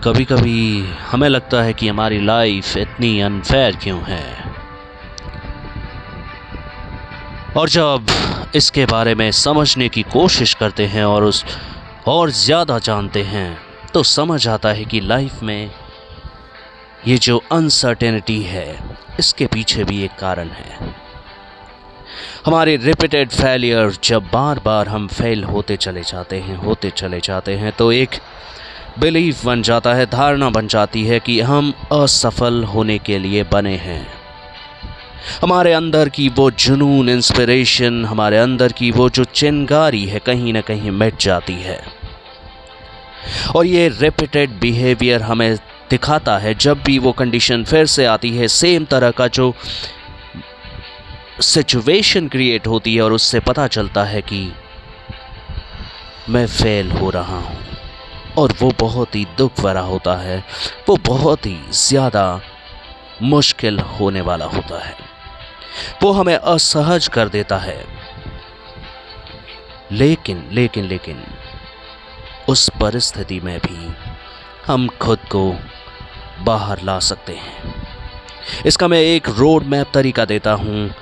कभी कभी हमें लगता है कि हमारी लाइफ इतनी अनफेयर क्यों है, और जब इसके बारे में समझने की कोशिश करते हैं और ज़्यादा जानते हैं तो समझ आता है कि लाइफ में ये जो अनसर्टेनिटी है इसके पीछे भी एक कारण है। हमारे रिपीटेड फेलियर, जब बार बार हम फेल होते चले जाते हैं तो एक बिलीफ बन जाता है, धारणा बन जाती है कि हम असफल होने के लिए बने हैं। हमारे अंदर की वो जुनून, इंस्पिरेशन, हमारे अंदर की वो जो चिंगारी है कहीं ना कहीं मिट जाती है। और ये रिपीटेड बिहेवियर हमें दिखाता है, जब भी वो कंडीशन फिर से आती है, सेम तरह का जो सिचुएशन क्रिएट होती है और उससे पता चलता है कि मैं फेल हो रहा हूँ, और वो बहुत ही दुख भरा होता है, वो बहुत ही ज़्यादा मुश्किल होने वाला होता है, वो हमें असहज कर देता है। लेकिन उस परिस्थिति में भी हम खुद को बाहर ला सकते हैं। इसका मैं एक रोड मैप तरीका देता हूँ।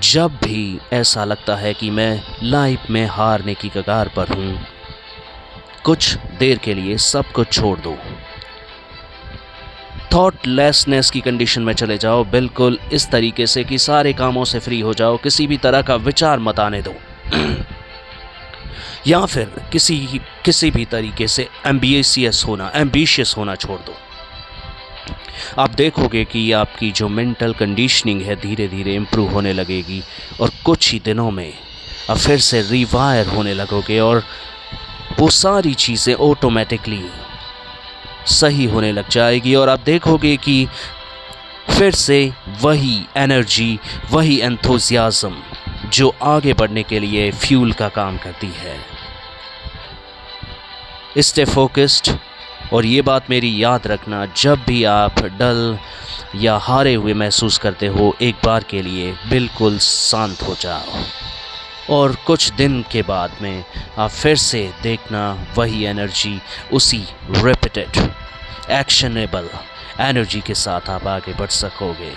जब भी ऐसा लगता है कि मैं लाइफ में हारने की कगार पर हूँ, कुछ देर के लिए सब कुछ छोड़ दो, थॉटलेसनेस की कंडीशन में चले जाओ, बिल्कुल इस तरीके से कि सारे कामों से फ्री हो जाओ, किसी भी तरह का विचार मत आने दो या फिर किसी भी तरीके से एम्बिशियस होना छोड़ दो। आप देखोगे कि आपकी जो मेंटल कंडीशनिंग है धीरे धीरे इम्प्रूव होने लगेगी, और कुछ ही दिनों में आप फिर से रिवायर होने लगोगे और वो सारी चीज़ें ऑटोमेटिकली सही होने लग जाएगी, और आप देखोगे कि फिर से वही एनर्जी, वही एंथुसियाज्म जो आगे बढ़ने के लिए फ्यूल का काम करती है। स्टे फोकस्ड, और ये बात मेरी याद रखना, जब भी आप डल या हारे हुए महसूस करते हो, एक बार के लिए बिल्कुल शांत हो जाओ, और कुछ दिन के बाद में आप फिर से देखना वही एनर्जी, उसी रिपीटेड एक्शनेबल एनर्जी के साथ आप आगे बढ़ सकोगे।